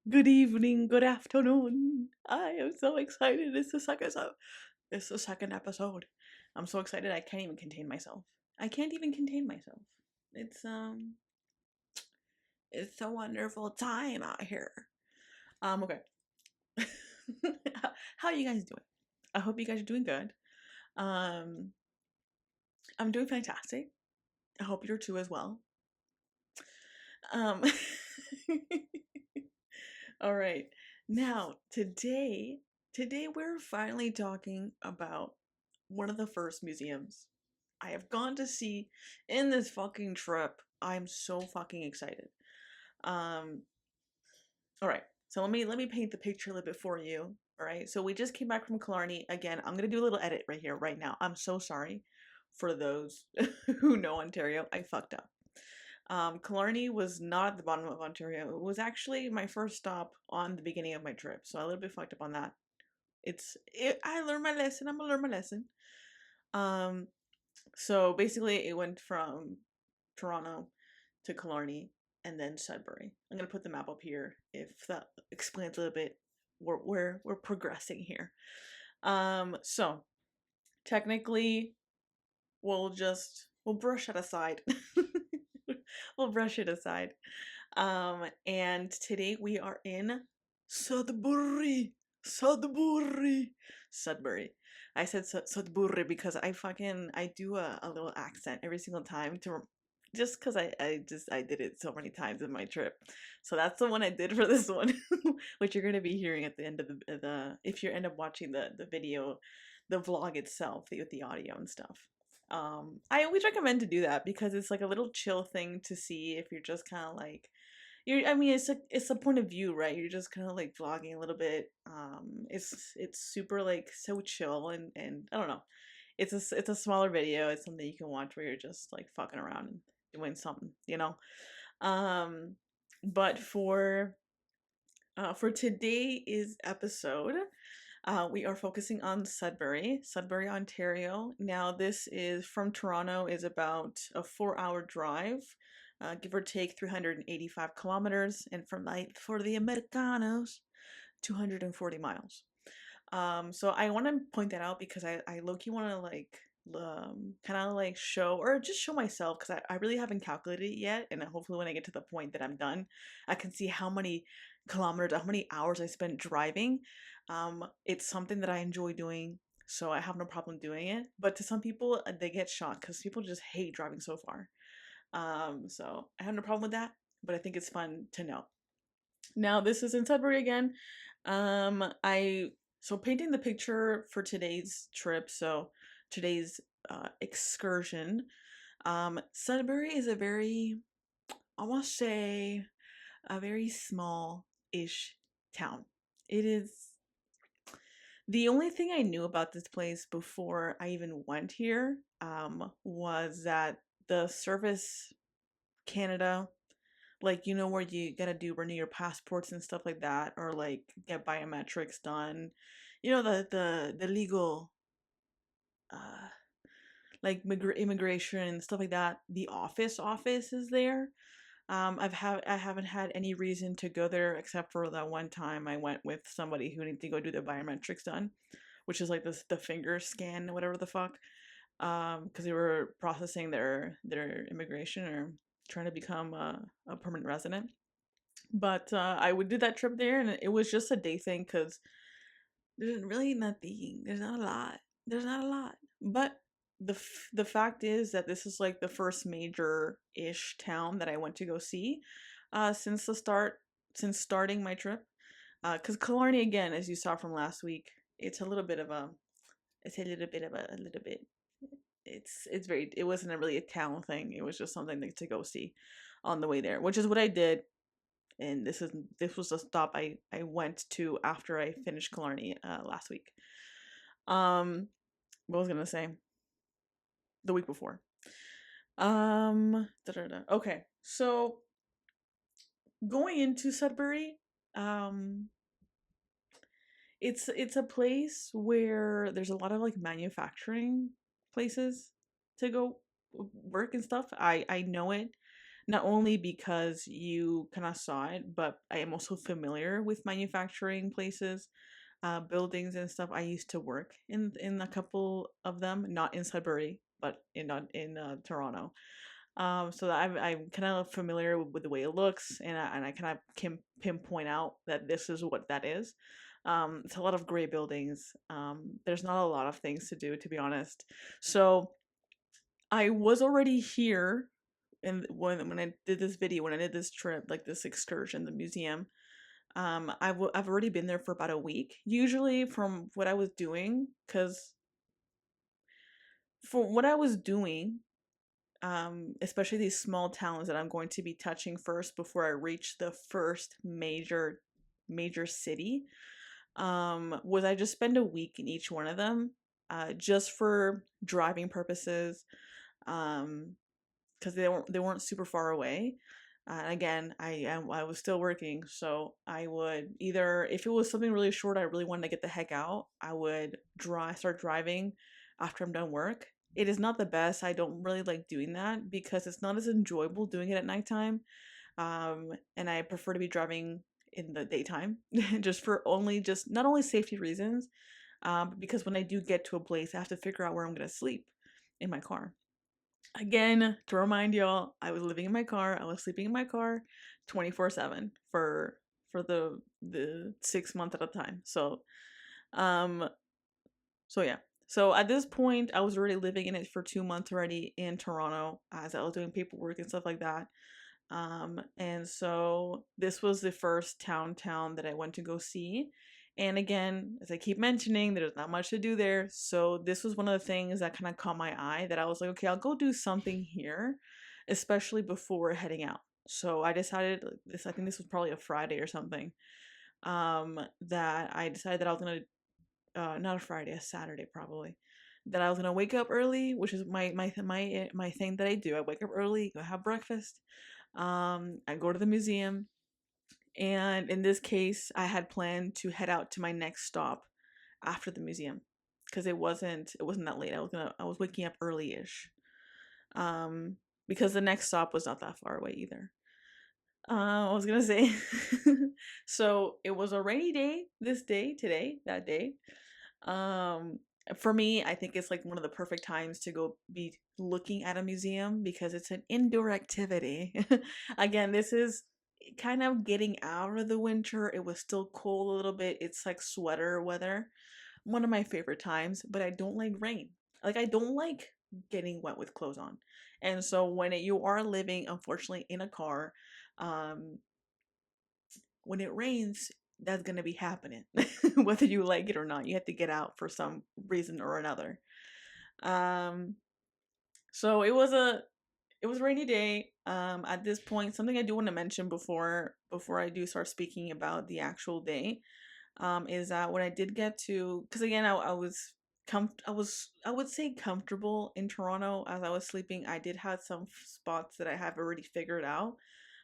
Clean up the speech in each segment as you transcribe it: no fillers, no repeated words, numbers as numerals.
Good evening, good afternoon. I am so excited. It's the second episode. I'm so excited I can't even contain myself. I can't even contain myself. It's it's a wonderful time out here. Okay. How are you guys doing? I hope you guys are doing good. Um I'm doing fantastic. I hope you're too as well. Um All right. Now, today we're finally talking about one of the first museums I have gone to see in this fucking trip. I'm so fucking excited. Um, all right. So let me paint the picture a little bit for you. All right. So we just came back from Killarney. Again, I'm gonna do a little edit right here, right now. I'm so sorry for those who know Ontario. I fucked up. Killarney was not at the bottom of Ontario. It was actually my first stop on the beginning of my trip, so I a little bit fucked up on that. I learned my lesson. I'm gonna learn my lesson. Um, so basically, it went from Toronto to Killarney and then Sudbury. I'm gonna put the map up here if that explains a little bit. We're progressing here. So technically, we'll brush it aside. We'll brush it aside. And today we are in Sudbury. Sudbury. Sudbury. I said Sudbury because I do a little accent every single time just because I did it so many times in my trip. So that's the one I did for this one, which you're gonna be hearing at the end of the if you end up watching the video, the vlog itself with the audio and stuff. I always recommend to do that because it's like a little chill thing to see if you're just kind of like I mean it's a point of view, right? You're just kind of like vlogging a little bit. It's super like so chill and I don't know. It's a smaller video. It's something you can watch where you're just like fucking around and doing something, you know. Um but for today's episode, we are focusing on Sudbury, Ontario. Now, this is from Toronto, is about a 4-hour drive, give or take 385 kilometers, and for the Americanos, 240 miles. So I want to point that out because I low-key want to like kind of like show or just show myself because I really haven't calculated it yet, and hopefully when I get to the point that I'm done, I can see how many kilometers, how many hours I spent driving. It's something that I enjoy doing, so I have no problem doing it. But to some people, they get shocked because people just hate driving so far. So I have no problem with that, but I think it's fun to know. Now this is in Sudbury again. I so painting the picture for today's trip. So today's excursion. Sudbury is a very, I want to say, a very small-ish town. It is the only thing I knew about this place before I even went here was that the Service Canada, like you know where you gotta do renew your passports and stuff like that, or like get biometrics done, you know the legal uh like immigration and stuff like that. The office is there. I haven't had any reason to go there except for that one time I went with somebody who needed to go do the biometrics done, which is like the finger scan, whatever the fuck. Because they were processing their immigration or trying to become a permanent resident. But I would do that trip there, and it was just a day thing because there's really nothing. There's not a lot. There's not a lot. But the fact is that this is like the first major ish town that I went to go see, since since starting my trip. Because Killarney again, as you saw from last week, it's a little bit of a, it's a little bit of a little bit. It's very. It wasn't really a town thing. It was just something to go see on the way there, which is what I did, and this was a stop I went to after I finished Killarney last week. What was I gonna say? The week before. Okay, so going into Sudbury, um, It's a place where there's a lot of like manufacturing places to go work and stuff. I know it not only because you kind of saw it, but I am also familiar with manufacturing places, buildings and stuff. I used to work in a couple of them, not in Sudbury, but in Toronto. So that I'm kind of familiar with the way it looks, and I kind of can pinpoint out that this is what that is. It's a lot of gray buildings. There's not a lot of things to do, to be honest. So I was already here, and when I did this video, when I did this trip, like this excursion, the museum. I've already been there for about a week. Usually, from what I was doing, because for what I was doing, especially these small towns that I'm going to be touching first before I reach the first major city, was I just spend a week in each one of them, just for driving purposes, um, because they weren't super far away. Again, I was still working, so I would either, if it was something really short, I really wanted to get the heck out, I would start driving after I'm done work. It is not the best. I don't really like doing that because it's not as enjoyable doing it at nighttime. And I prefer to be driving in the daytime, just not only safety reasons, but because when I do get to a place, I have to figure out where I'm gonna sleep in my car. Again, to remind y'all, I was living in my car. I was sleeping in my car 24/7 for the 6 months at a time. Um so yeah. So at this point, I was already living in it for 2 months already in Toronto as I was doing paperwork and stuff like that. And so this was the first town that I went to go see. And again, as I keep mentioning, there's not much to do there. So this was one of the things that kind of caught my eye, that I was like, okay, I'll go do something here, especially before heading out. So I decided this, I think this was probably a Friday or something. That I decided that I was gonna, not a Friday, a Saturday probably. That I was gonna wake up early, which is my thing that I do. I wake up early, go have breakfast, I go to the museum, and in this case, I had planned to head out to my next stop after the museum because it wasn't that late. I was waking up early-ish. Um, because the next stop was not that far away either. I was gonna say, so it was a rainy day. This day, today, that day. Um, for me, I think it's like one of the perfect times to go be looking at a museum because it's an indoor activity. Again, this is kind of getting out of the winter. It was still cold a little bit. It's like sweater weather. One of my favorite times, but I don't like rain. Like, I don't like getting wet with clothes on. And so when you are living, unfortunately, in a car, um, when it rains, that's gonna be happening, whether you like it or not. You have to get out for some reason or another. Um, so it was a rainy day. At this point, something I do want to mention before I do start speaking about the actual day, is that when I did get to, because again, I would say comfortable in Toronto as I was sleeping. I did have some spots that I have already figured out.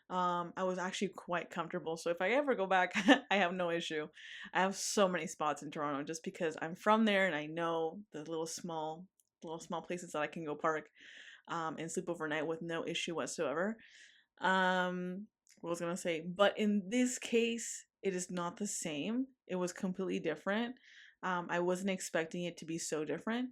I was actually quite comfortable. So if I ever go back, I have no issue. I have so many spots in Toronto just because I'm from there and I know the little small places that I can go park, and sleep overnight with no issue whatsoever. What was I gonna say? But in this case, it is not the same. It was completely different. I wasn't expecting it to be so different,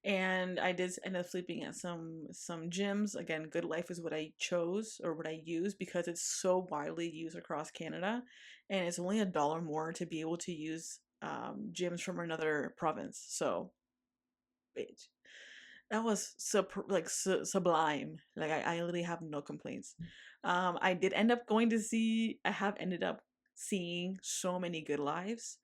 and I did end up sleeping at some gyms. Again, Good Life is what I chose or what I use because it's so widely used across Canada, and it's only $1 more to be able to use gyms from another province. So, bitch, that was sublime. Like, I literally have no complaints. I did end up going to see. I have ended up seeing so many good lives,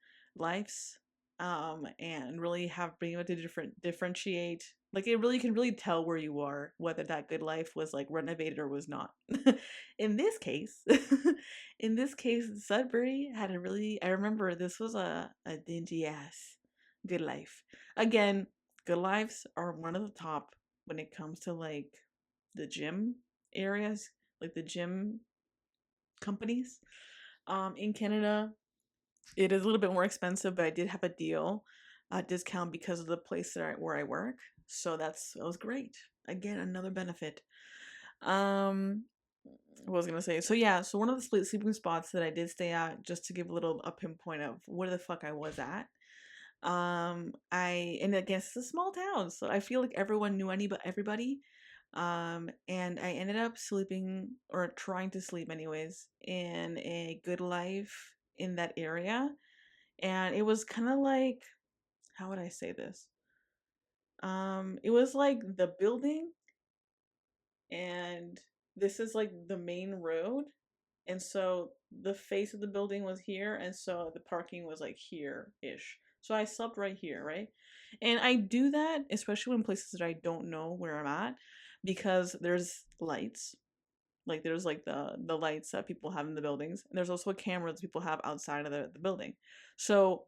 and really have been able to differentiate. Like, it really can really tell where you are, whether that good life was like renovated or was not. In this case, in this case, Sudbury had a really. I remember this was a dingy ass good life. Again, Good Lives are one of the top when it comes to like the gym areas, like the gym companies in Canada. It is a little bit more expensive, but I did have a deal, a discount because of the place where I work. So that was great. Again, another benefit. Um, what was I gonna say? So yeah, so one of the sleeping spots that I did stay at, just to give a pinpoint of where the fuck I was at. And again, it's a small town, so I feel like everyone knew everybody. And I ended up sleeping or trying to sleep anyways in a Good Life in that area, and it was kind of like, how would I say this? It was like the building, and this is like the main road, and so the face of the building was here, and so the parking was like here ish. So I slept right here, right? And I do that especially in places that I don't know where I'm at, because there's lights. Like there's like the lights that people have in the buildings, and there's also a camera that people have outside of the building. So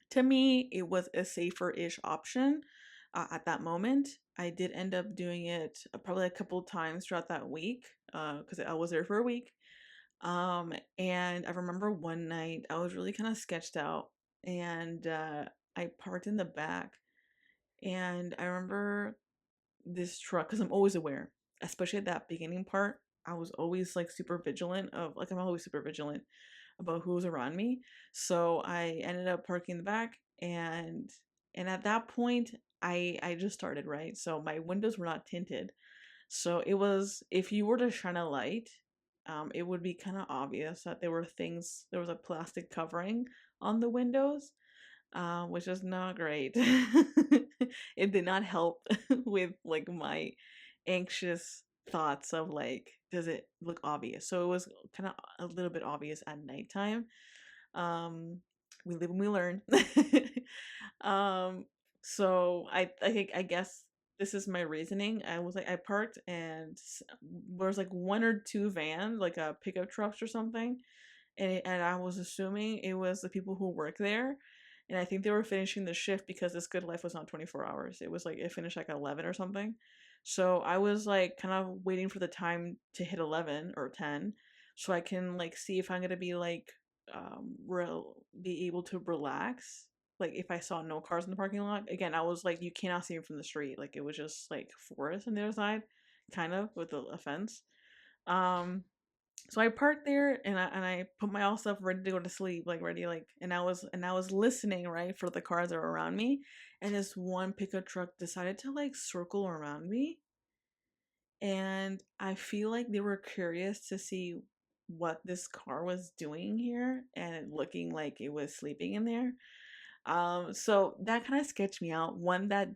to me, it was a safer ish option at that moment. I did end up doing it probably a couple of times throughout that week, because I was there for a week. And I remember one night I was really kind of sketched out, and I parked in the back, and I remember this truck, because I'm always aware, especially at that beginning part. I was always like super vigilant of like I'm always super vigilant about who was around me. So I ended up parking in the back, and at that point I just started, right? So my windows were not tinted. So it was, if you were to shine a light, it would be kind of obvious that there was a plastic covering on the windows, which is not great. It did not help with like my anxious thoughts of like, does it look obvious? So it was kind of a little bit obvious at nighttime. Um, we live and we learn. um, so I think, I guess this is my reasoning. I was like, I parked, and there was like one or two vans, like a pickup trucks or something, and I was assuming it was the people who work there. And I think they were finishing the shift, because this Good Life was not 24 hours. It was like it finished like 11 or something. So I was like kind of waiting for the time to hit 11 or 10, so I can like see if I'm gonna be like be able to relax. Like if I saw no cars in the parking lot. Again, I was like, you cannot see me from the street. Like it was just like forest on the other side, kind of with a fence. Um, so I parked there, and I put my all stuff ready to go to sleep, like ready, like, and I was listening, right, for the cars that were around me, and this one pickup truck decided to like circle around me, and I feel like they were curious to see what this car was doing here, and looking like it was sleeping in there. So that kind of sketched me out. When that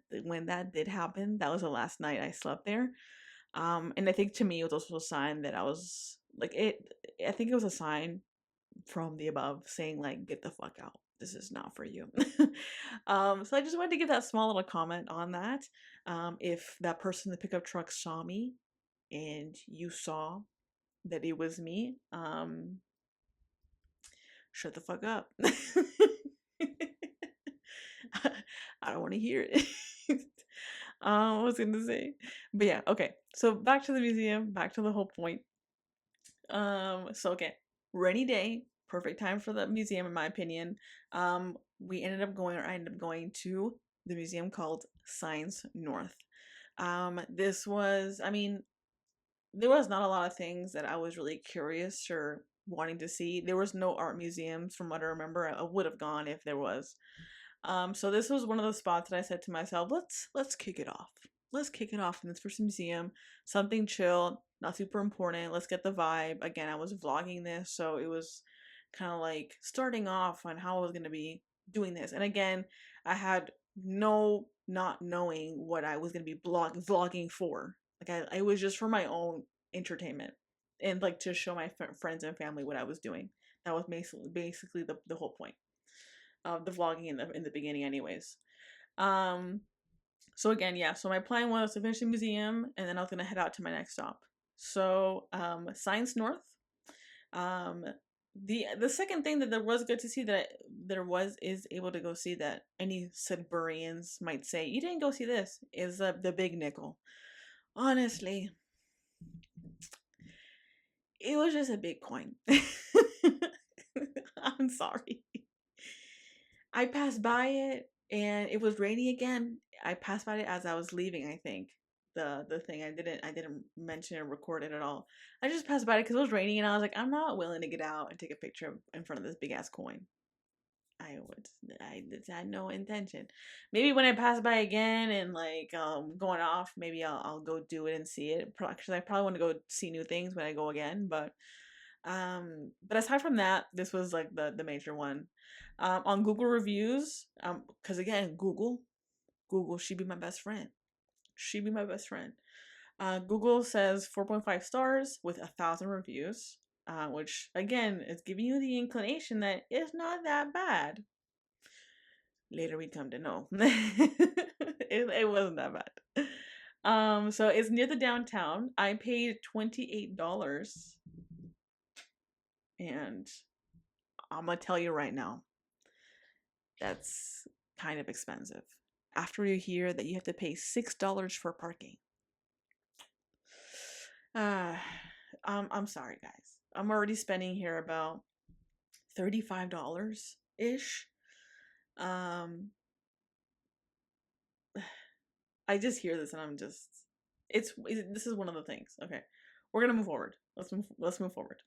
did happen, that was the last night I slept there. And I think to me it was also a sign that I was like it. I think it was a sign from the above saying like, get the fuck out. This is not for you. So I just wanted to give that small little comment on that. If that person in the pickup truck saw me and you saw that it was me, shut the fuck up. I don't want to hear it. What was I gonna say? But yeah, okay. So back to the museum, back to the whole point. So okay, rainy day, perfect time for the museum in my opinion. We ended up going, or I ended up going to the museum called Science North. This was, I mean, there was not a lot of things that I was really curious or wanting to see. There was no art museums from what I remember. I would have gone if there was. So this was one of the spots that I said to myself, let's kick it off. Let's kick it off in this first museum. Something chill, not super important. Let's get the vibe. Again, I was vlogging this, so it was kind of like starting off on how I was gonna be doing this. And again, I had no not knowing what I was gonna be vlogging for. Like I was just for my own entertainment, and like to show my friends and family what I was doing. That was basically the whole point of the vlogging in the beginning anyways. Um so again, yeah, so my plan was to finish the museum, and then I was gonna head out to my next stop. So Science North. Um the second thing that there was good to see that there was is able to go see that any Sudburians might say, you didn't go see this, is the Big Nickel. Honestly, it was just a big coin. I'm sorry. I passed by it and it was raining again. I passed by it as I was leaving, I think. The thing I didn't mention or record it at all. I just passed by it because it was raining and I was like, I'm not willing to get out and take a picture in front of this big ass coin. I had no intention. Maybe when I pass by again and like going off, maybe I'll go do it and see it. Because I probably want to go see new things when I go again. But aside from that, this was like the major one. On Google reviews, because again, Google, she be my best friend. She be my best friend. Google says 4.5 stars with 1,000 reviews, which again is giving you the inclination that it's not that bad. Later we come to know it wasn't that bad. So it's near the downtown. I paid $28, and I'm gonna tell you right now, that's kind of expensive. After you hear that you have to pay $6 for parking. Uh, I'm sorry, guys. I'm already spending here about $35 ish. Um, I just hear this and I'm just, this is one of the things. Okay, we're gonna move forward. Let's move forward.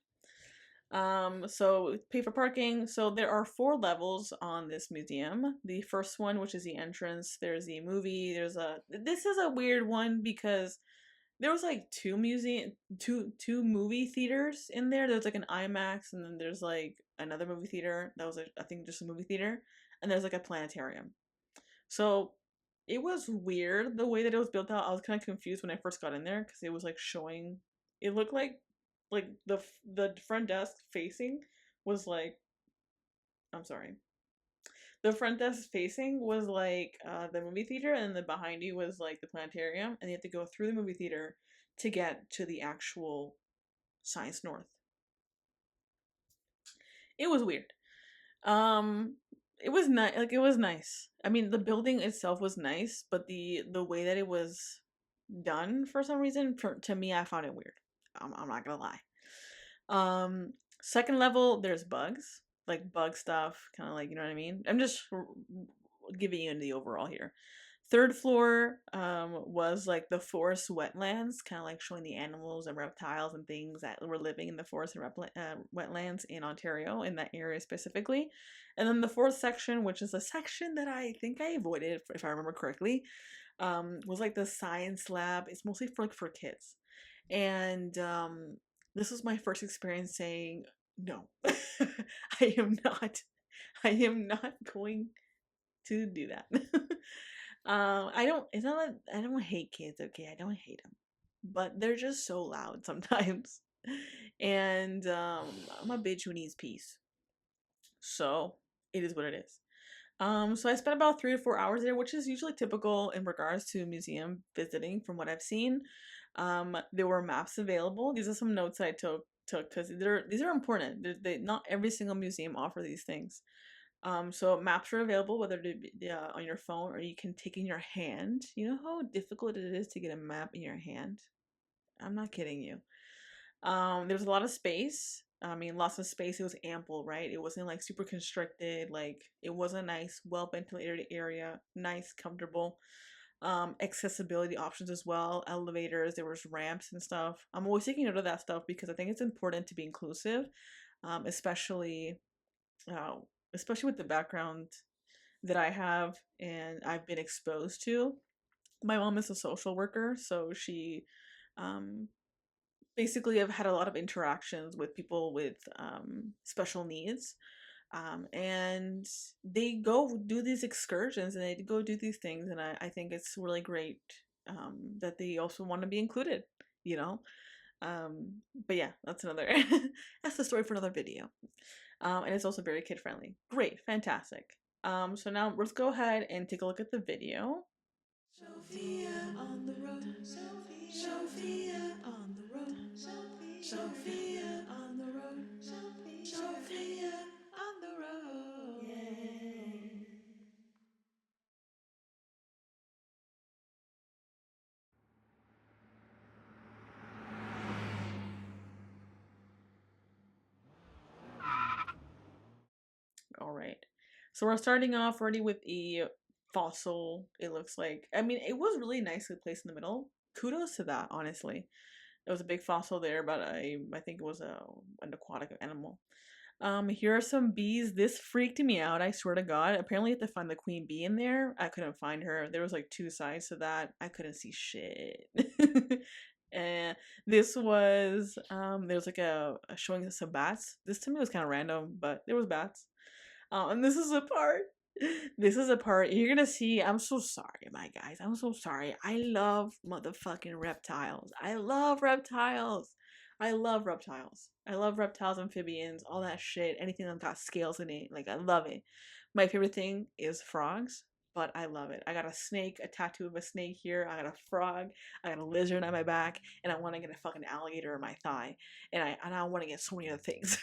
So pay for parking. So there are 4 levels on this museum. The first one, which is the entrance, there's the movie. This is a weird one because there was like two movie theaters in there. There's like an IMAX, and then there's like another movie theater that was like, I think just a movie theater, and there's like a planetarium. So it was weird the way that it was built out. I was kind of confused when I first got in there because it was like showing. It looked like the front desk facing was like, I'm sorry. The front desk facing was like the movie theater, and then behind you was like the planetarium, and you have to go through the movie theater to get to the actual Science North. It was weird. Um, it was nice. Like it was nice. I mean, the building itself was nice, but the way that it was done for some reason, to me, I found it weird. I'm not gonna lie. Second level, there's bugs, like bug stuff, kind of like, you know what I mean? I'm just giving you the overall here. Third floor was like the forest wetlands, kind of like showing the animals and reptiles and things that were living in the forest and wetlands in Ontario, in that area specifically. And then the fourth section, which is a section that I think I avoided, if I remember correctly, was like the science lab. It's mostly for kids. And this was my first experience saying, no, I am not. I am not going to do that. I don't. It's not that I don't hate kids. Okay, I don't hate them, but they're just so loud sometimes, and I'm a bitch who needs peace. So it is what it is. So I spent about 3 to 4 hours there, which is usually typical in regards to museum visiting, from what I've seen. There were maps available. These are some notes I took because these are important. Not every single museum offer these things. So maps are available, whether it be on your phone or you can take in your hand. You know how difficult it is to get a map in your hand? I'm not kidding you. There's a lot of space. I mean, lots of space. It was ample, right? It wasn't like super constricted. Like it was a nice, well ventilated area, nice, comfortable. Accessibility options as well, elevators. There was ramps and stuff. I'm always taking note of that stuff because I think it's important to be inclusive, especially uh, especially with the background that I have and I've been exposed to. My mom is a social worker, so she um, basically have had a lot of interactions with people with special needs. And they go do these excursions and they go do these things. And I think it's really great that they also want to be included, you know? But yeah, that's another, that's the story for another video. And it's also very kid friendly. Great, fantastic. So now let's go ahead and take a look at the video. Sophia on the road. Sophia on the road. Sophia on the road. Sophia on the road. Yay. All right. So we're starting off already with a fossil. It looks like. I mean, it was really nicely placed in the middle. Kudos to that, honestly. It was a big fossil there, but I think it was an aquatic animal. Here are some bees. This freaked me out, I swear to God. Apparently you have to find the queen bee in there. I couldn't find her. There was like two sides to that. I couldn't see shit. And this was there's like a showing of some bats. This to me was kind of random, but there was bats. And this is a part. This is a part you're gonna see. I'm so sorry, my guys. I'm so sorry. I love motherfucking reptiles. I love reptiles. I love reptiles. I love reptiles, amphibians, all that shit. Anything that got scales in it. Like, I love it. My favorite thing is frogs, but I love it. I got a snake, a tattoo of a snake here. I got a frog. I got a lizard on my back, and I want to get a fucking alligator on my thigh. And I want to get so many other things.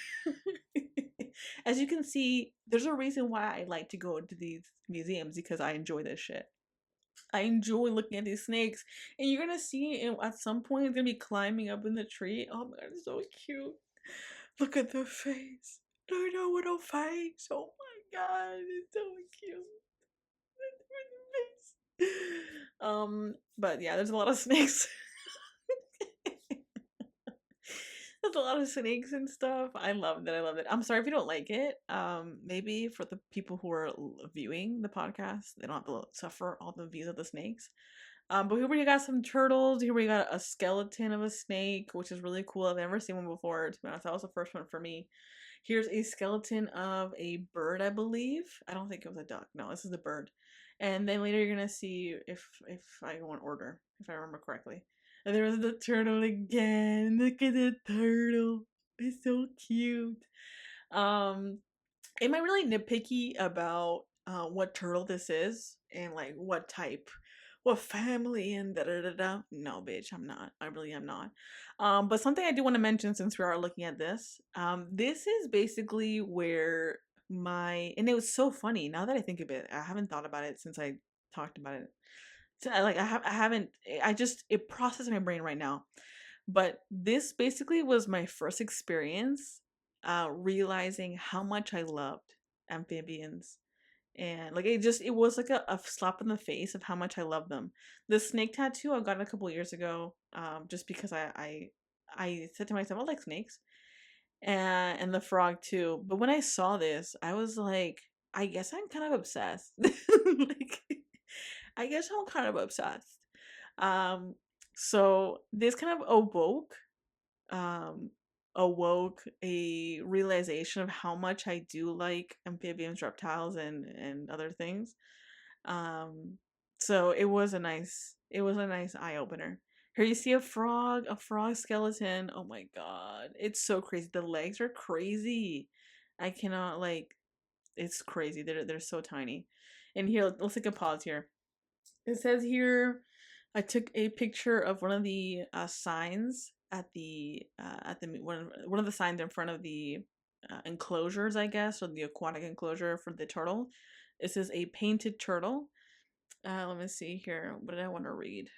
As you can see, there's a reason why I like to go to these museums because I enjoy this shit. I enjoy looking at these snakes, and you're gonna see it at some point. It's gonna be climbing up in the tree. Oh my god, it's so cute. Look at the face. I know what a face. Oh my god, it's so cute. Look at the face. But yeah, there's a lot of snakes. There's a lot of snakes and stuff. I loved it. I loved it. I'm sorry if you don't like it. Maybe for the people who are viewing the podcast, they don't have to suffer all the views of the snakes. But here we got some turtles. Here we got a skeleton of a snake, which is really cool. I've never seen one before, to be honest. That was the first one for me. Here's a skeleton of a bird, I believe. I don't think it was a duck. No, this is a bird. And then later you're gonna see if I go in order, if I remember correctly. And there was the turtle again. Look at the turtle. It's so cute. Um, am I really nitpicky about what turtle this is and like what type, what family, and da da da da? No, bitch, I'm not. I really am not. But something I do want to mention since we are looking at this, this is basically where and it was so funny now that I think of it. I haven't thought about it since I talked about it. So I haven't. I just it processed in my brain right now. But this basically was my first experience realizing how much I loved amphibians. And like it was like a slap in the face of how much I love them. The snake tattoo I got a couple years ago, just because I said to myself, I like snakes. And the frog too. But when I saw this, I was like, I guess I'm kind of obsessed. Like I guess I'm kind of obsessed. Um, so this kind of um, awoke a realization of how much I do like amphibians, reptiles, and other things. Um, so it was a nice eye opener. Here you see a frog skeleton. Oh my god, it's so crazy. The legs are crazy. I cannot like. It's crazy. They're so tiny. And here, let's take a pause here. It says here, I took a picture of one of the signs at the one of the signs in front of the enclosures, I guess, or the aquatic enclosure for the turtle. It says a painted turtle. Let me see here. What did I want to read?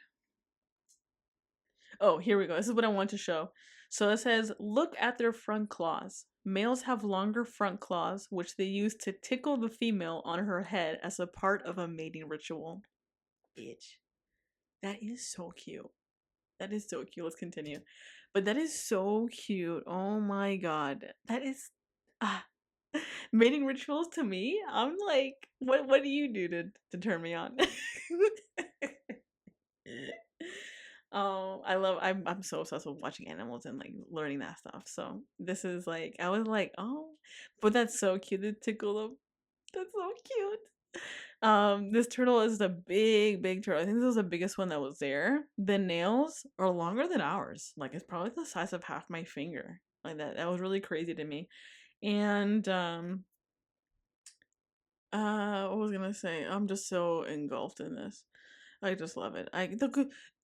Oh, here we go. This is what I want to show. So it says, look at their front claws. Males have longer front claws, which they use to tickle the female on her head as a part of a mating ritual. Bitch. That is so cute. That is so cute. Let's continue. But that is so cute. Oh my god. That is ah mating rituals to me. I'm like, what do you do to turn me on? Oh, I'm so obsessed with watching animals and like learning that stuff. So this is like I was like, oh, but that's so cute to tickle them. That's so cute. This turtle is the big turtle. I think this was the biggest one that was there. The nails are longer than ours. Like it's probably the size of half my finger. Like that was really crazy to me. And what was I gonna say? I'm just so engulfed in this. I just love it.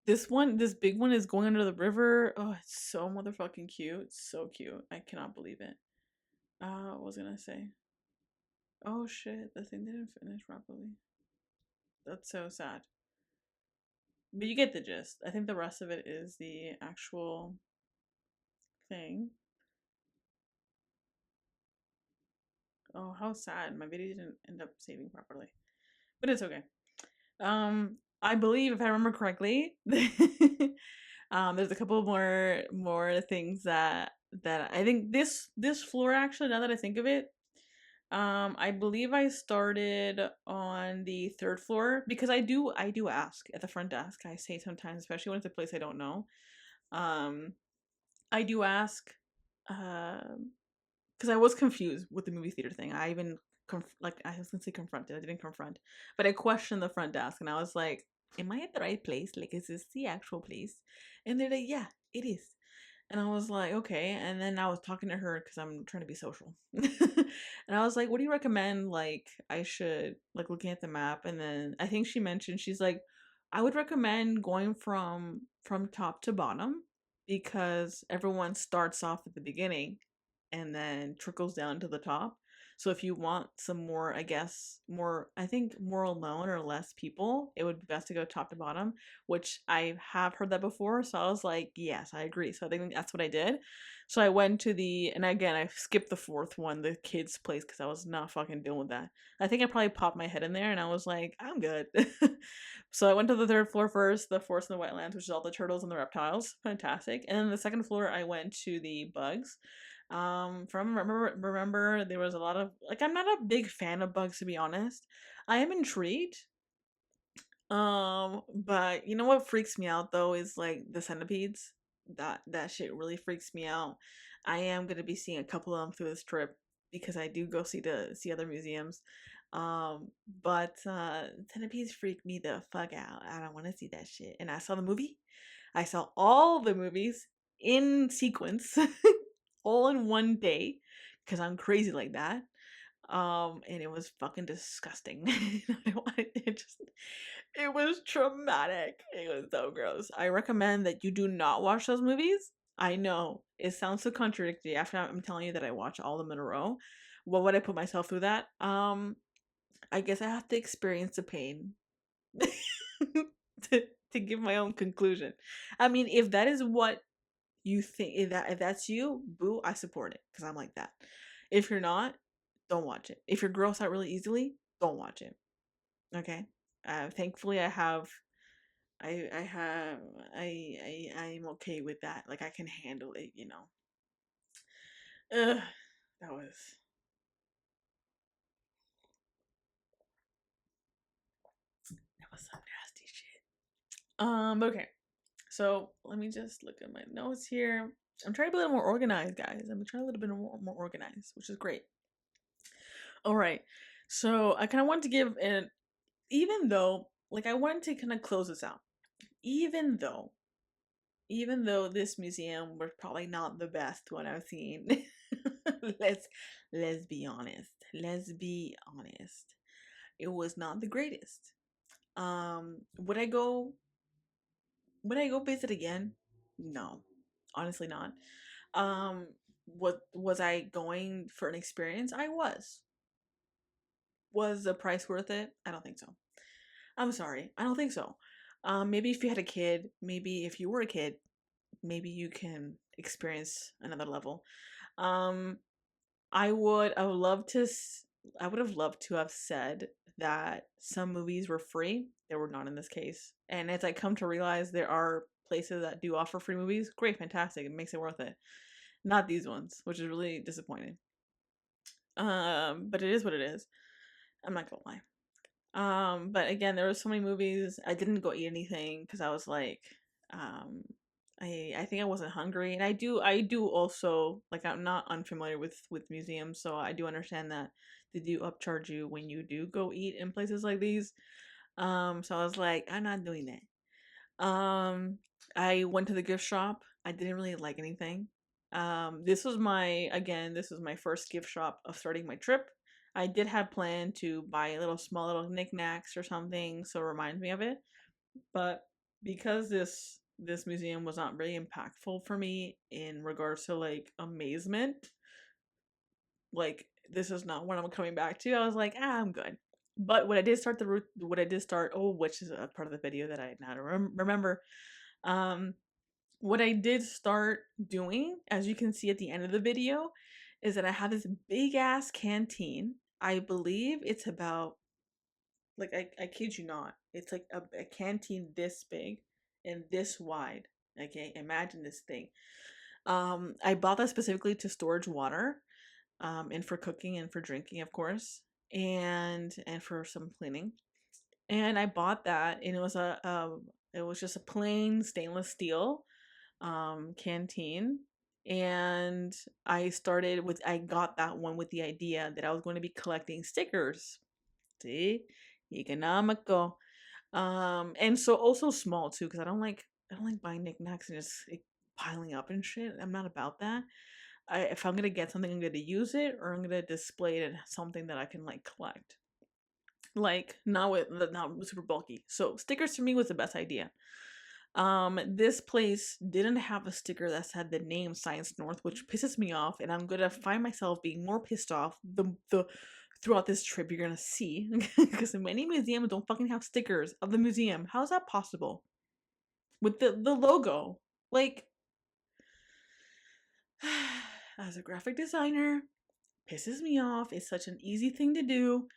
This big one is going under the river. Oh, it's so motherfucking cute. So cute. I cannot believe it. What was I gonna say? Oh shit, the thing didn't finish properly. That's so sad. But you get the gist. I think the rest of it is the actual thing. Oh, how sad. My video didn't end up saving properly. But it's okay. I believe if I remember correctly, there's a couple more things that I think this floor actually, now that I think of it, I believe I started on the third floor because I do ask at the front desk. I say sometimes, especially when it's a place I don't know. Um, I do ask, because I was confused with the movie theater thing. I even like I was gonna say confronted. I didn't confront, but I questioned the front desk, and I was like, "Am I at the right place? Like, is this the actual place?" And they're like, "Yeah, it is." And I was like, "Okay." And then I was talking to her because I'm trying to be social, and I was like, "What do you recommend? Like, I should like looking at the map." And then I think she mentioned she's like, "I would recommend going from top to bottom because everyone starts off at the beginning and then trickles down to the top. So if you want some more, I guess, more, I think more alone or less people, it would be best to go top to bottom, which I have heard that before. So I was like, yes, I agree. So I think that's what I did. So I went to and again, I skipped the fourth one, the kids' place, because I was not fucking dealing with that. I think I probably popped my head in there and I was like, I'm good. So I went to the third floor first, the Forest and the Wetlands, which is all the turtles and the reptiles. Fantastic. And then the second floor, I went to the bugs. From remember there was a lot of like I'm not a big fan of bugs, to be honest. I am intrigued. But you know what freaks me out though is like the centipedes. That shit really freaks me out. I am gonna be seeing a couple of them through this trip because I do go see other museums. But centipedes freak me the fuck out. I don't want to see that shit. And I saw the movie. I saw all the movies in sequence, all in one day, because I'm crazy like that. And it was fucking disgusting. It was traumatic. It was so gross. I recommend that you do not watch those movies. I know it sounds so contradictory after I'm telling you that I watch all of them in a row. What would I put myself through that? I guess I have to experience the pain to give my own conclusion. I mean, if that is what you think, if that's you, boo, I support it because I'm like that. If you're not, don't watch it. If you're grossed out really easily, don't watch it. Okay. Thankfully, I have, I'm okay with that. Like I can handle it. Ugh, that was some nasty shit. Okay. So let me just look at my notes here. I'm trying to be a little more organized, guys. I'm trying a little bit more organized, which is great. All right. So I kind of want to give an, even though, like, I wanted to kind of close this out. Even though, even though this museum was probably not the best one I've seen, let's let's be honest. Let's be honest. It was not the greatest. Would I go? Would I go visit again? No, honestly not. Um, what was I going for an experience? I was. Was the price worth it? I don't think so. I'm sorry. I don't think so. Maybe if you had a kid, maybe if you were a kid, maybe you can experience another level. Um, I would love to. I would have loved to have said that some movies were free. They were not in this case. And as I come to realize, there are places that do offer free movies. Great, fantastic. It makes it worth it. Not these ones, which is really disappointing. But it is what it is. I'm not gonna lie. But again, there were so many movies. I didn't go eat anything because I was like, um, I think I wasn't hungry, and I do also like I'm not unfamiliar with museums, so I do understand that they do upcharge you when you do go eat in places like these. So I was like, I'm not doing that. I went to the gift shop. I didn't really like anything. This was my first gift shop of starting my trip. I did have planned to buy a little small little knickknacks or something, so it reminds me of it. But because this museum was not really impactful for me in regards to like amazement, like this is not what I'm coming back to. I was like, I'm good. But what I did start which is a part of the video that I now remember. Um, what I did start doing, as you can see at the end of the video, is that I have this big ass canteen. I believe it's about, like, I kid you not, it's like a canteen this big and this wide. Okay, imagine this thing. I bought that specifically to storage water, and for cooking and for drinking, of course, and for some cleaning. And I bought that, and it was just a plain stainless steel canteen. And I got that one with the idea that I was going to be collecting stickers. See, economical. And so also small too, because I don't like buying knickknacks and just piling up and shit. I'm not about that. If I'm gonna get something, I'm gonna use it, or I'm gonna display it as something that I can like collect. Like not super bulky. So stickers for me was the best idea. This place didn't have a sticker that said the name Science North, which pisses me off, and I'm gonna find myself being more pissed off the throughout this trip. You're gonna see, because many museums don't fucking have stickers of the museum. How is that possible? With the logo, like, as a graphic designer, pisses me off. It's such an easy thing to do,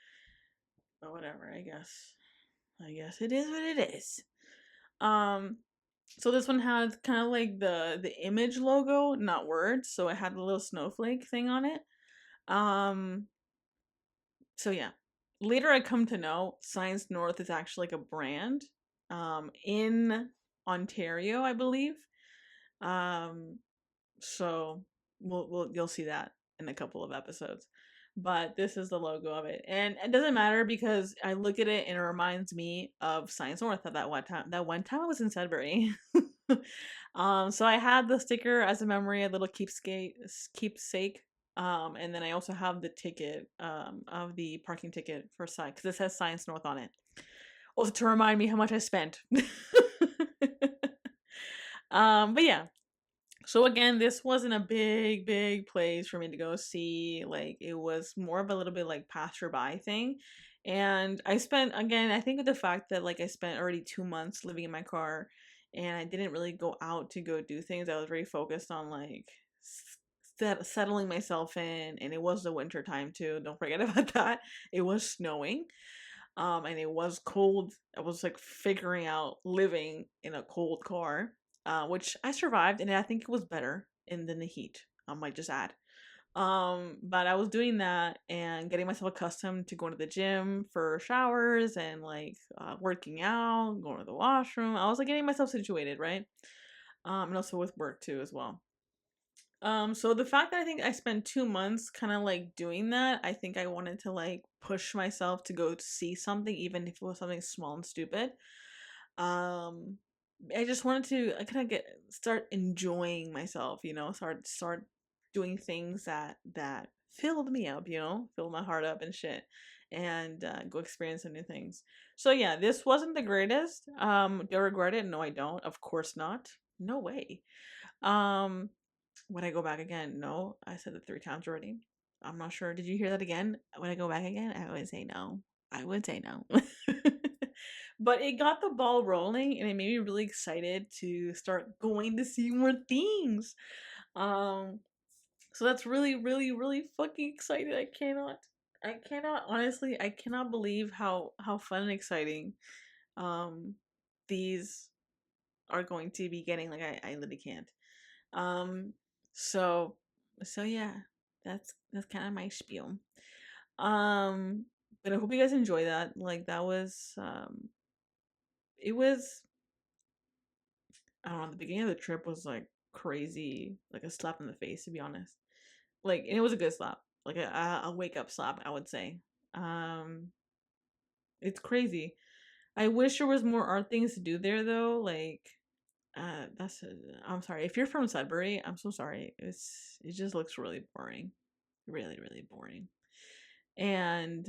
but whatever. I guess it is what it is. Um, So this one had kind of like the image logo, not words. So it had a little snowflake thing on it. Um, so yeah. Later I come to know Science North is actually like a brand in Ontario, I believe. Um, so you'll see that in a couple of episodes. But this is the logo of it. And it doesn't matter because I look at it and it reminds me of Science North at that one time. That one time I was in Sudbury. So I had the sticker as a memory, a little keepsake. And then I also have the ticket of the parking ticket for science, because it says Science North on it. Also to remind me how much I spent. But yeah. So again, this wasn't a big place for me to go see. Like, it was more of a little bit like passerby thing. And I spent, again, I think with the fact that like I spent already 2 months living in my car and I didn't really go out to go do things. I was very focused on like settling myself in, and it was the winter time too. Don't forget about that. It was snowing. And it was cold. I was like figuring out living in a cold car, which I survived, and I think it was better than the heat. I might just add. But I was doing that and getting myself accustomed to going to the gym for showers and like working out, going to the washroom. I was like getting myself situated, right? And also with work too as well. So the fact that I think I spent 2 months kind of like doing that, I think I wanted to like push myself to go to see something, even if it was something small and stupid. Um, I just wanted to I kind of start enjoying myself, start doing things that filled me up, filled my heart up and shit, and go experience some new things. So yeah, this wasn't the greatest. Do I regret it? No, I don't. Of course not. No way. Um, would I go back again? No. I said it 3 times already. I'm not sure. Did you hear that again? Would I go back again? I would say no. I would say no. But it got the ball rolling and it made me really excited to start going to see more things. Um so that's really, really, really fucking excited. I cannot honestly, I cannot believe how fun and exciting um these are going to be getting. Like, I literally can't. Um, so so yeah, that's kind of my spiel. Um, but I hope you guys enjoy that. Like, that was it was, I don't know, the beginning of the trip was like crazy, like a slap in the face, to be honest. Like, and it was a good slap, like a wake up slap, I would say. Um, it's crazy. I wish there was more art things to do there though. Like, that's I'm sorry if you're from Sudbury. I'm so sorry. It just looks really boring, really, really boring. And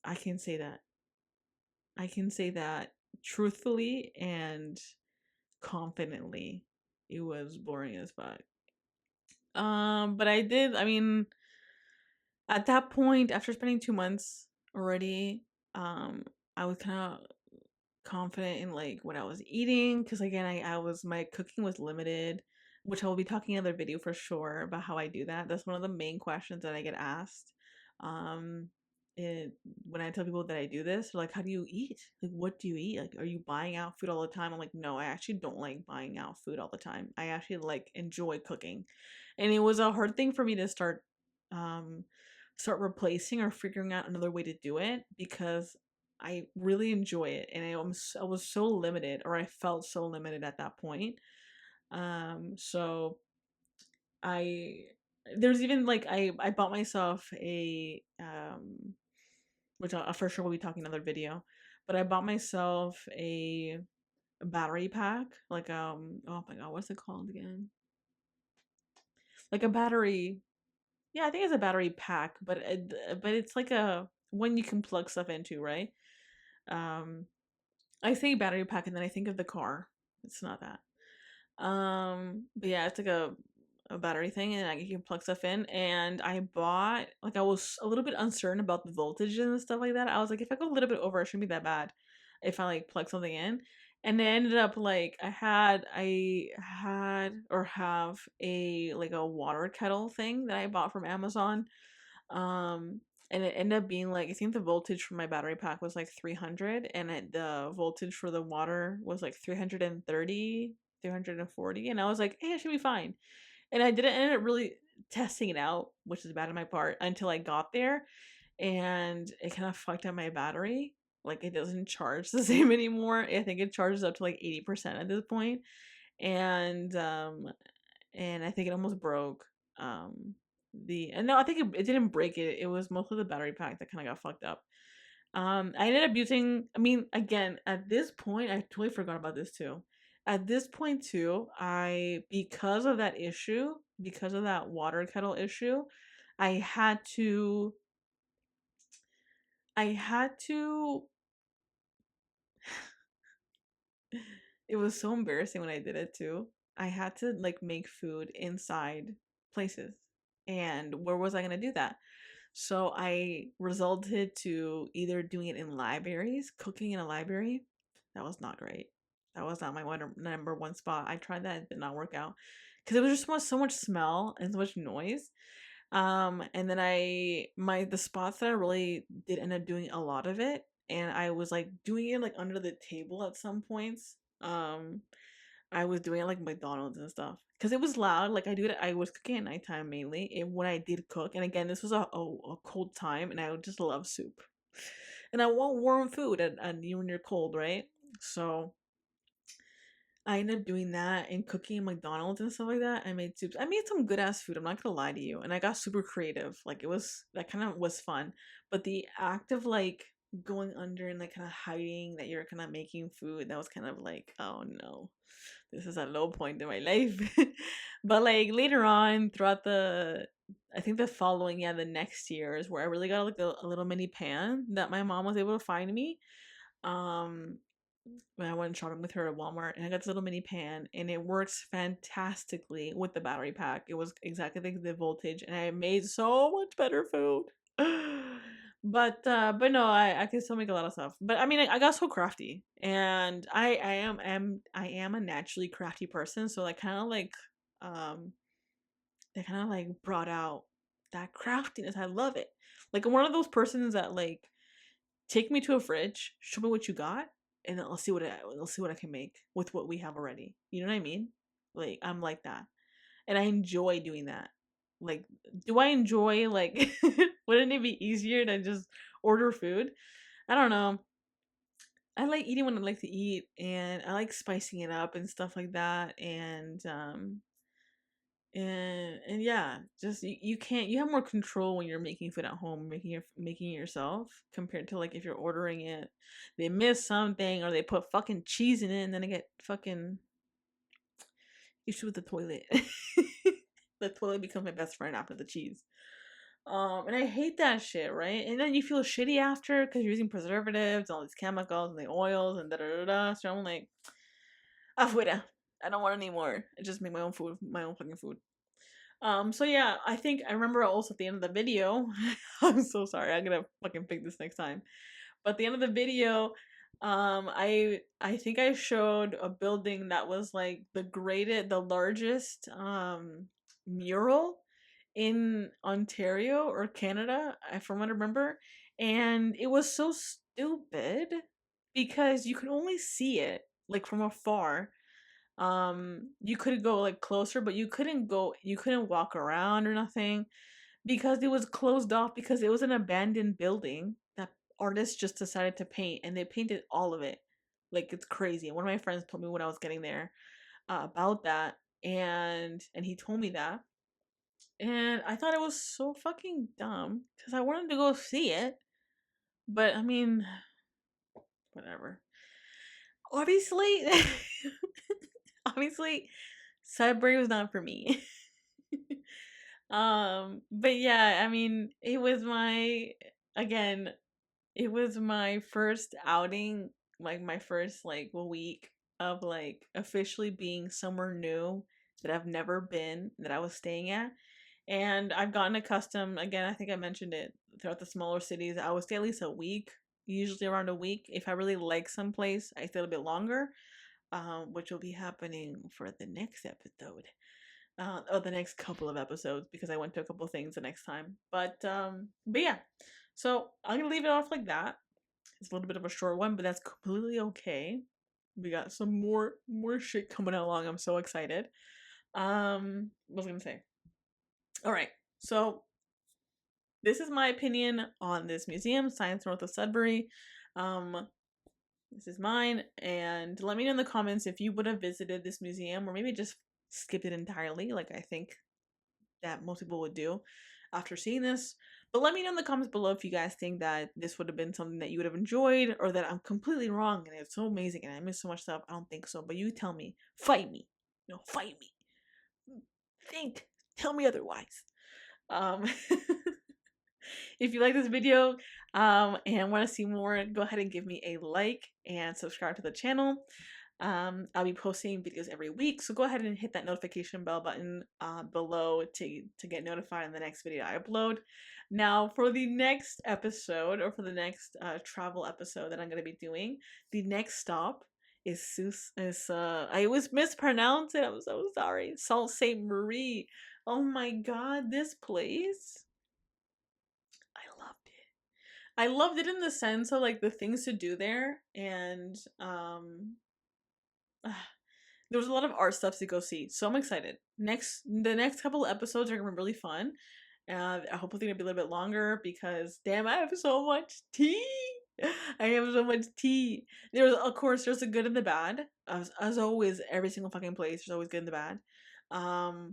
I can say that. I can say that truthfully and confidently. It was boring as fuck. But I did. I mean, at that point, after spending 2 months already, I was kind of confident in like what I was eating, because again, I was my cooking was limited. which I will be talking in another video for sure about how I do that. That's one of the main questions that I get asked. Um, it, when I tell people that I do this, they're like, how do you eat? Like, what do you eat? Like, are you buying out food all the time? I'm like, no, I actually don't like buying out food all the time. I actually like enjoy cooking. And it was a hard thing for me to um, start replacing or figuring out another way to do it because I really enjoy it. And I was so limited, or I felt so limited at that point. So I there's even like I bought myself a which I for sure we'll be talking another video, but I bought myself a battery pack, like oh my god, what's it called again? Like a battery, yeah, I think it's a battery pack, but it's like a one you can plug stuff into, right? Um, I say battery pack and then I think of the car. It's not that. But yeah, it's like a battery thing, and you can plug stuff in. And I bought, like, I was a little bit uncertain about the voltage and stuff like that. I was like, if I go a little bit over, it shouldn't be that bad if I like plug something in. And it ended up like I had or have a like a water kettle thing that I bought from Amazon. Um, and it ended up being like, I think the voltage for my battery pack was like 300, and the voltage for the water was like 330, 340, and I was like, hey, I should be fine. And I didn't end up really testing it out, which is bad on my part, until I got there, and it kind of fucked up my battery. Like, it doesn't charge the same anymore. I think it charges up to like 80% at this point, and I think it almost broke. And no, I think it didn't break it. It was mostly the battery pack that kind of got fucked up. I ended up using, I mean, again, at this point, I totally forgot about this too. At this point too, because of that issue, because of that water kettle issue, I had to, I had to, it was so embarrassing when I did it too. I had to like make food inside places. And where was I going to do that? So I resulted to either doing it in libraries, cooking in a library. That was not great. That was not my number one spot. I tried that, it did not work out because it was just so much smell and so much noise. And then the spots that I really did end up doing a lot of it, and I was like doing it like under the table at some points. I was doing it like McDonald's and stuff because it was loud. Like I was cooking at nighttime mainly. And when I did cook, and again, this was a cold time, and I would just love soup, and I want warm food at when you're cold, right? So I ended up doing that and cooking in McDonald's and stuff like that. I made soups. I made some good ass food. I'm not gonna lie to you, and I got super creative. Like, it was that kind of was fun, but the act of like going under and like kind of hiding that you're kind of making food, that was kind of like, oh no, this is a low point in my life. But like later on throughout I think the following, yeah, the next years where I really got like a little mini pan that my mom was able to find me. Um, when I went shopping with her at Walmart, and I got this little mini pan, and it works fantastically with the battery pack. It was exactly the voltage, and I made so much better food. But no, I can still make a lot of stuff. But I mean, I got so crafty, and I am a naturally crafty person, so like kind of like um they kind of like brought out that craftiness. I love it. Like, I'm one of those persons that like take me to a fridge, show me what you got, and then I'll see what I can make with what we have already. You know what I mean? Like, I'm like that, and I enjoy doing that. Like, do I enjoy like? Wouldn't it be easier to just order food? I don't know. I like eating when I like to eat, and I like spicing it up and stuff like that. And yeah, just you can't, you have more control when you're making food at home, making it yourself, compared to like if you're ordering it, they miss something or they put fucking cheese in it, and then I get fucking issue with the toilet. The toilet becomes my best friend after the cheese. And I hate that shit, right? And then you feel shitty after because you're using preservatives, all these chemicals and the oils and da da da da. So I'm like, afuera. I don't want any more. I just make my own food, my own fucking food. So yeah, I think I remember also at the end of the video, I'm so sorry, I'm gonna fucking pick this next time. But at the end of the video, I think I showed a building that was like the largest mural in Ontario or Canada, from what I remember, and it was so stupid because you could only see it like from afar. You could go like closer, but you couldn't walk around or nothing because it was closed off because it was an abandoned building that artists just decided to paint, and they painted all of it. Like, it's crazy. One of my friends told me when I was getting there about that, and he told me that, and I thought it was so fucking dumb because I wanted to go see it, but I mean, whatever. Obviously, obviously, Sudbury was not for me. But yeah, I mean, again, it was my first outing, like my first like week of like officially being somewhere new that I've never been, that I was staying at. And I've gotten accustomed, again, I think I mentioned it, throughout the smaller cities, I would stay at least a week, usually around a week. If I really like some place, I stay a little bit longer, which will be happening for the next episode. Or the next couple of episodes, because I went to a couple of things the next time. But yeah. So I'm gonna leave it off like that. It's a little bit of a short one, but that's completely okay. We got some more shit coming along. I'm so excited. What was I gonna say? All right. So this is my opinion on this museum, Science North of Sudbury. Um, this is mine, and let me know in the comments if you would have visited this museum, or maybe just skip it entirely, like I think that most people would do after seeing this. But let me know in the comments below if you guys think that this would have been something that you would have enjoyed, or that I'm completely wrong and it's so amazing and I missed so much stuff. I don't think so. But you tell me. Fight me. Fight me. Think. Tell me otherwise. Um If you like this video and want to see more, go ahead and give me a like and subscribe to the channel. I'll be posting videos every week, so go ahead and hit that notification bell button below to get notified on the next video I upload. Now, for the next episode, or for the next travel episode that I'm going to be doing, the next stop is I always mispronounce it. I'm so sorry. Sault Ste. Marie. Oh my god, this place. I loved it in the sense of like the things to do there, and there was a lot of art stuff to go see. So I'm excited. The next couple of episodes are gonna be really fun. I hope they're gonna be a little bit longer because damn, I have so much tea. I have so much tea. Of course, there's the good and the bad. As always, every single fucking place, there's always good and the bad.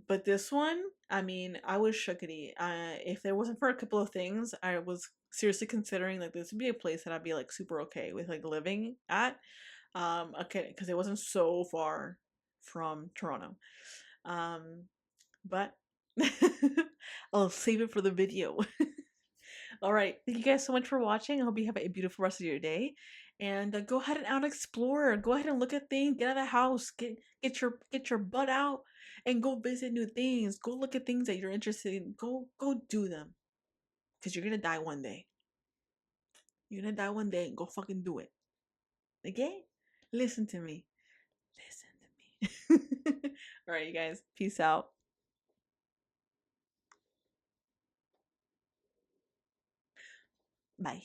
But this one, I mean, I was shookity. If there wasn't for a couple of things, I was seriously considering like this would be a place that I'd be like super okay with like living at. Okay, because it wasn't so far from Toronto. But I'll save it for the video. All right, thank you guys so much for watching. I hope you have a beautiful rest of your day, and go ahead and out explore. Go ahead and look at things. Get out of the house. Get your butt out and go visit new things. Go look at things that you're interested in. Go do them, because you're gonna die one day. You're gonna die one day, and go fucking do it. Okay? Listen to me. Listen to me. All right, you guys. Peace out. Bye.